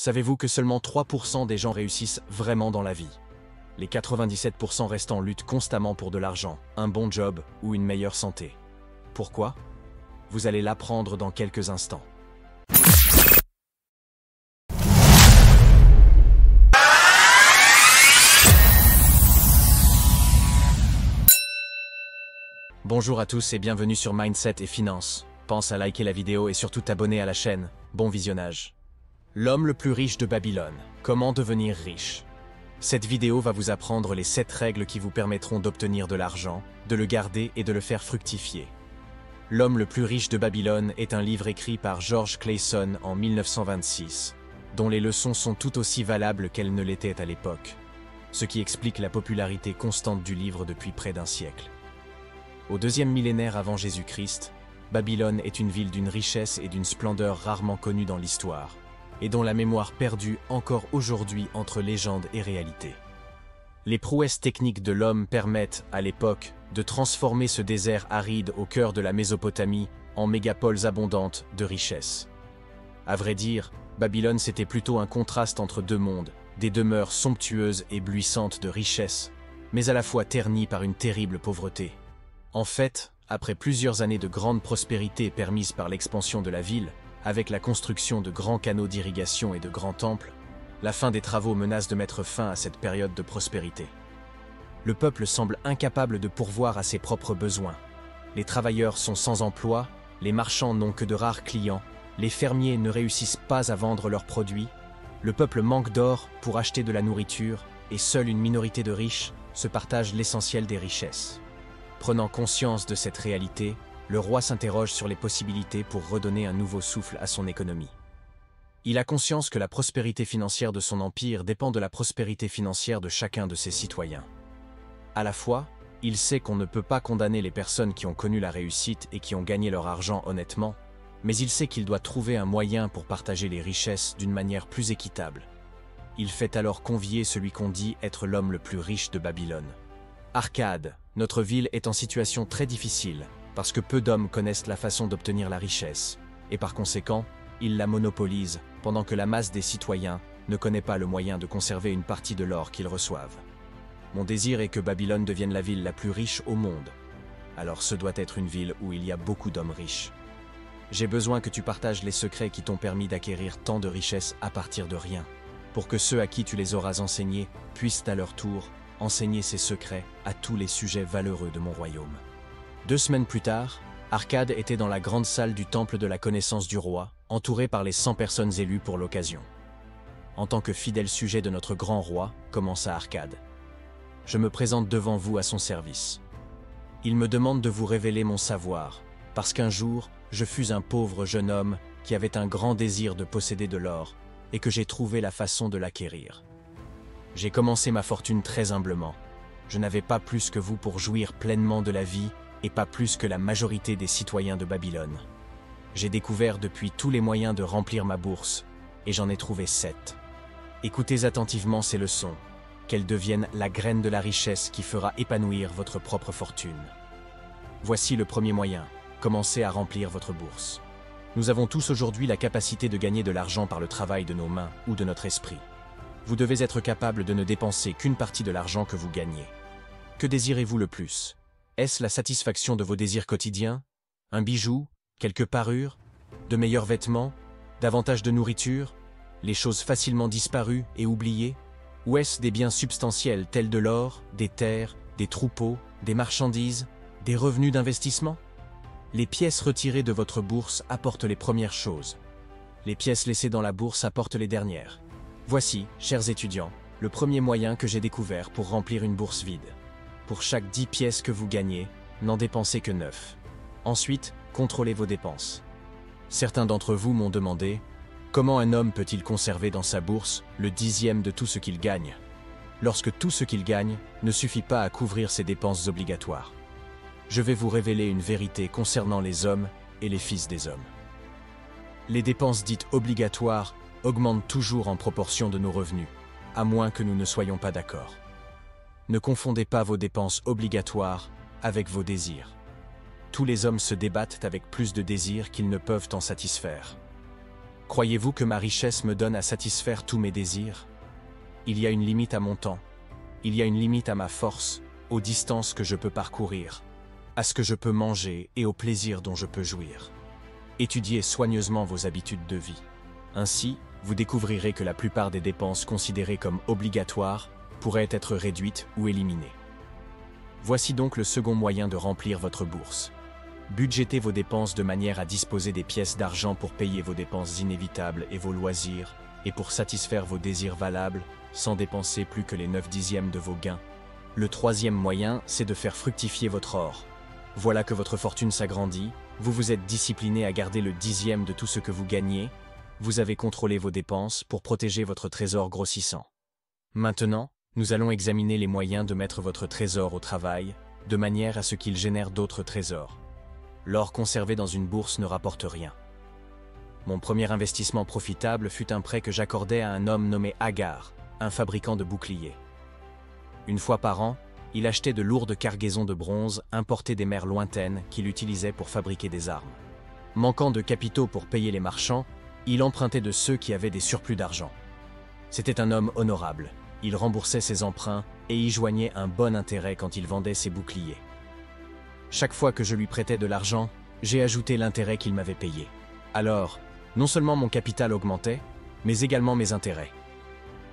Savez-vous que seulement 3% des gens réussissent vraiment dans la vie? Les 97% restants luttent constamment pour de l'argent, un bon job ou une meilleure santé. Pourquoi? Vous allez l'apprendre dans quelques instants. Bonjour à tous et bienvenue sur Mindset et Finance. Pense à liker la vidéo et surtout t'abonner à la chaîne. Bon visionnage. L'homme le plus riche de Babylone. Comment devenir riche? Cette vidéo va vous apprendre les 7 règles qui vous permettront d'obtenir de l'argent, de le garder et de le faire fructifier. L'homme le plus riche de Babylone est un livre écrit par George Clason en 1926, dont les leçons sont tout aussi valables qu'elles ne l'étaient à l'époque, ce qui explique la popularité constante du livre depuis près d'un siècle. Au 2e millénaire avant Jésus-Christ, Babylone est une ville d'une richesse et d'une splendeur rarement connue dans l'histoire, et dont la mémoire perdue encore aujourd'hui entre légende et réalité. Les prouesses techniques de l'homme permettent, à l'époque, de transformer ce désert aride au cœur de la Mésopotamie en mégapoles abondantes de richesses. À vrai dire, Babylone c'était plutôt un contraste entre deux mondes, des demeures somptueuses et bruissantes de richesses, mais à la fois ternies par une terrible pauvreté. En fait, après plusieurs années de grande prospérité permise par l'expansion de la ville, avec la construction de grands canaux d'irrigation et de grands temples, la fin des travaux menace de mettre fin à cette période de prospérité. Le peuple semble incapable de pourvoir à ses propres besoins. Les travailleurs sont sans emploi, les marchands n'ont que de rares clients, les fermiers ne réussissent pas à vendre leurs produits, le peuple manque d'or pour acheter de la nourriture et seule une minorité de riches se partage l'essentiel des richesses. Prenant conscience de cette réalité, le roi s'interroge sur les possibilités pour redonner un nouveau souffle à son économie. Il a conscience que la prospérité financière de son empire dépend de la prospérité financière de chacun de ses citoyens. À la fois, il sait qu'on ne peut pas condamner les personnes qui ont connu la réussite et qui ont gagné leur argent honnêtement, mais il sait qu'il doit trouver un moyen pour partager les richesses d'une manière plus équitable. Il fait alors convier celui qu'on dit être l'homme le plus riche de Babylone. Arcade, notre ville est en situation très difficile, parce que peu d'hommes connaissent la façon d'obtenir la richesse, et par conséquent, ils la monopolisent, pendant que la masse des citoyens ne connaît pas le moyen de conserver une partie de l'or qu'ils reçoivent. Mon désir est que Babylone devienne la ville la plus riche au monde. Alors ce doit être une ville où il y a beaucoup d'hommes riches. J'ai besoin que tu partages les secrets qui t'ont permis d'acquérir tant de richesses à partir de rien, pour que ceux à qui tu les auras enseignés puissent à leur tour enseigner ces secrets à tous les sujets valeureux de mon royaume. 2 semaines plus tard, Arcade était dans la grande salle du temple de la connaissance du roi, entouré par les 100 personnes élues pour l'occasion. En tant que fidèle sujet de notre grand roi, commença Arcade. Je me présente devant vous à son service. Il me demande de vous révéler mon savoir, parce qu'un jour, je fus un pauvre jeune homme qui avait un grand désir de posséder de l'or, et que j'ai trouvé la façon de l'acquérir. J'ai commencé ma fortune très humblement. Je n'avais pas plus que vous pour jouir pleinement de la vie, et pas plus que la majorité des citoyens de Babylone. J'ai découvert depuis tous les moyens de remplir ma bourse, et j'en ai trouvé 7. Écoutez attentivement ces leçons, qu'elles deviennent la graine de la richesse qui fera épanouir votre propre fortune. Voici le premier moyen, commencez à remplir votre bourse. Nous avons tous aujourd'hui la capacité de gagner de l'argent par le travail de nos mains ou de notre esprit. Vous devez être capable de ne dépenser qu'une partie de l'argent que vous gagnez. Que désirez-vous le plus? Est-ce la satisfaction de vos désirs quotidiens? Un bijou? Quelques parures? De meilleurs vêtements? Davantage de nourriture? Les choses facilement disparues et oubliées? Ou est-ce des biens substantiels tels de l'or, des terres, des troupeaux, des marchandises, des revenus d'investissement? Les pièces retirées de votre bourse apportent les premières choses. Les pièces laissées dans la bourse apportent les dernières. Voici, chers étudiants, le premier moyen que j'ai découvert pour remplir une bourse vide. Pour chaque 10 pièces que vous gagnez, n'en dépensez que 9. Ensuite, contrôlez vos dépenses. Certains d'entre vous m'ont demandé « Comment un homme peut-il conserver dans sa bourse le 10e de tout ce qu'il gagne ?» Lorsque tout ce qu'il gagne ne suffit pas à couvrir ses dépenses obligatoires. Je vais vous révéler une vérité concernant les hommes et les fils des hommes. Les dépenses dites obligatoires augmentent toujours en proportion de nos revenus, à moins que nous ne soyons pas d'accord. Ne confondez pas vos dépenses obligatoires avec vos désirs. Tous les hommes se débattent avec plus de désirs qu'ils ne peuvent en satisfaire. Croyez-vous que ma richesse me donne à satisfaire tous mes désirs? Il y a une limite à mon temps. Il y a une limite à ma force, aux distances que je peux parcourir, à ce que je peux manger et au plaisir dont je peux jouir. Étudiez soigneusement vos habitudes de vie. Ainsi, vous découvrirez que la plupart des dépenses considérées comme obligatoires pourraient être réduites ou éliminées. Voici donc le second moyen de remplir votre bourse. Budgétez vos dépenses de manière à disposer des pièces d'argent pour payer vos dépenses inévitables et vos loisirs, et pour satisfaire vos désirs valables, sans dépenser plus que les 9/10 de vos gains. Le troisième moyen, c'est de faire fructifier votre or. Voilà que votre fortune s'agrandit, vous vous êtes discipliné à garder le 10e de tout ce que vous gagnez, vous avez contrôlé vos dépenses pour protéger votre trésor grossissant. Maintenant, nous allons examiner les moyens de mettre votre trésor au travail, de manière à ce qu'il génère d'autres trésors. L'or conservé dans une bourse ne rapporte rien. Mon premier investissement profitable fut un prêt que j'accordais à un homme nommé Agar, un fabricant de boucliers. Une fois par an, il achetait de lourdes cargaisons de bronze importées des mers lointaines qu'il utilisait pour fabriquer des armes. Manquant de capitaux pour payer les marchands, il empruntait de ceux qui avaient des surplus d'argent. C'était un homme honorable. Il remboursait ses emprunts et y joignait un bon intérêt quand il vendait ses boucliers. Chaque fois que je lui prêtais de l'argent, j'ai ajouté l'intérêt qu'il m'avait payé. Alors, non seulement mon capital augmentait, mais également mes intérêts.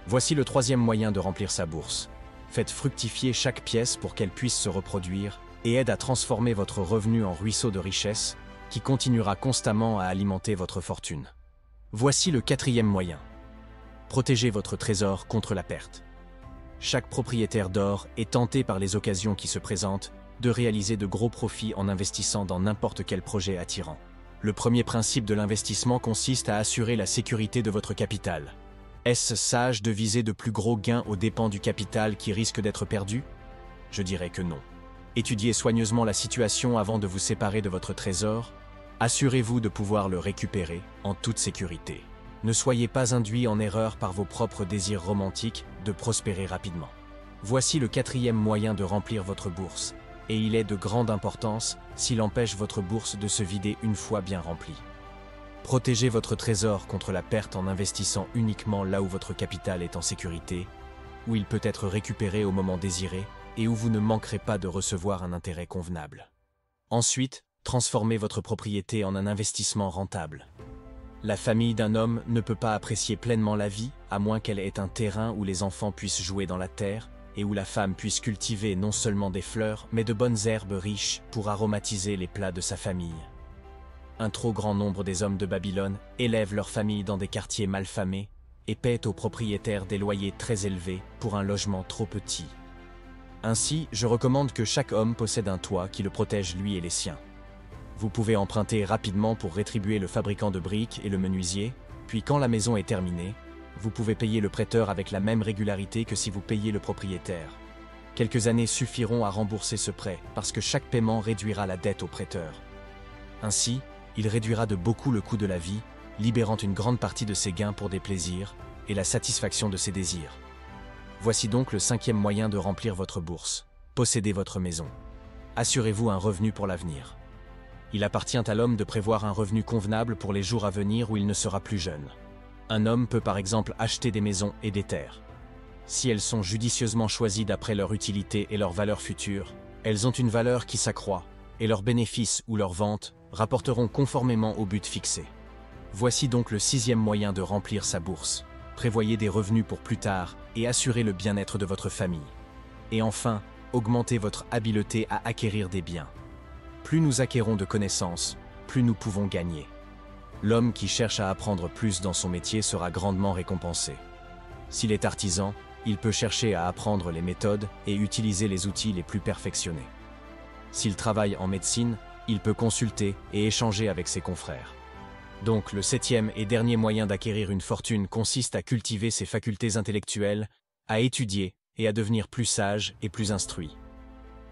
Voici le troisième moyen de remplir sa bourse. Faites fructifier chaque pièce pour qu'elle puisse se reproduire et aide à transformer votre revenu en ruisseau de richesse qui continuera constamment à alimenter votre fortune. Voici le quatrième moyen. Protégez votre trésor contre la perte. Chaque propriétaire d'or est tenté par les occasions qui se présentent de réaliser de gros profits en investissant dans n'importe quel projet attirant. Le premier principe de l'investissement consiste à assurer la sécurité de votre capital. Est-ce sage de viser de plus gros gains aux dépens du capital qui risque d'être perdu? Je dirais que non. Étudiez soigneusement la situation avant de vous séparer de votre trésor. Assurez-vous de pouvoir le récupérer en toute sécurité. Ne soyez pas induit en erreur par vos propres désirs romantiques de prospérer rapidement. Voici le quatrième moyen de remplir votre bourse, et il est de grande importance s'il empêche votre bourse de se vider une fois bien remplie. Protégez votre trésor contre la perte en investissant uniquement là où votre capital est en sécurité, où il peut être récupéré au moment désiré et où vous ne manquerez pas de recevoir un intérêt convenable. Ensuite, transformez votre propriété en un investissement rentable. La famille d'un homme ne peut pas apprécier pleinement la vie à moins qu'elle ait un terrain où les enfants puissent jouer dans la terre et où la femme puisse cultiver non seulement des fleurs mais de bonnes herbes riches pour aromatiser les plats de sa famille. Un trop grand nombre des hommes de Babylone élèvent leur famille dans des quartiers malfamés et paient aux propriétaires des loyers très élevés pour un logement trop petit. Ainsi, je recommande que chaque homme possède un toit qui le protège lui et les siens. Vous pouvez emprunter rapidement pour rétribuer le fabricant de briques et le menuisier, puis quand la maison est terminée, vous pouvez payer le prêteur avec la même régularité que si vous payiez le propriétaire. Quelques années suffiront à rembourser ce prêt parce que chaque paiement réduira la dette au prêteur. Ainsi, il réduira de beaucoup le coût de la vie, libérant une grande partie de ses gains pour des plaisirs et la satisfaction de ses désirs. Voici donc le cinquième moyen de remplir votre bourse. Possédez votre maison. Assurez-vous un revenu pour l'avenir. Il appartient à l'homme de prévoir un revenu convenable pour les jours à venir où il ne sera plus jeune. Un homme peut par exemple acheter des maisons et des terres. Si elles sont judicieusement choisies d'après leur utilité et leur valeur future, elles ont une valeur qui s'accroît, et leurs bénéfices ou leurs ventes rapporteront conformément au but fixé. Voici donc le sixième moyen de remplir sa bourse. Prévoyez des revenus pour plus tard et assurez le bien-être de votre famille. Et enfin, augmentez votre habileté à acquérir des biens. Plus nous acquérons de connaissances, plus nous pouvons gagner. L'homme qui cherche à apprendre plus dans son métier sera grandement récompensé. S'il est artisan, il peut chercher à apprendre les méthodes et utiliser les outils les plus perfectionnés. S'il travaille en médecine, il peut consulter et échanger avec ses confrères. Donc, le septième et dernier moyen d'acquérir une fortune consiste à cultiver ses facultés intellectuelles, à étudier et à devenir plus sage et plus instruit.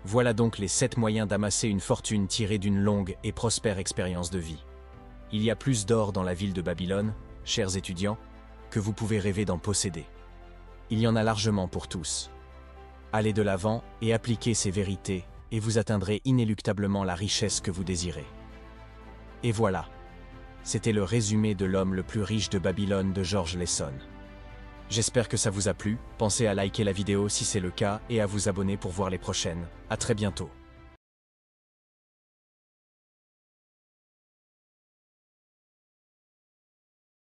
Voilà donc les 7 moyens d'amasser une fortune tirée d'une longue et prospère expérience de vie. Il y a plus d'or dans la ville de Babylone, chers étudiants, que vous pouvez rêver d'en posséder. Il y en a largement pour tous. Allez de l'avant et appliquez ces vérités, et vous atteindrez inéluctablement la richesse que vous désirez. Et voilà. C'était le résumé de L'homme le plus riche de Babylone de George Lesson. J'espère que ça vous a plu, pensez à liker la vidéo si c'est le cas et à vous abonner pour voir les prochaines. À très bientôt.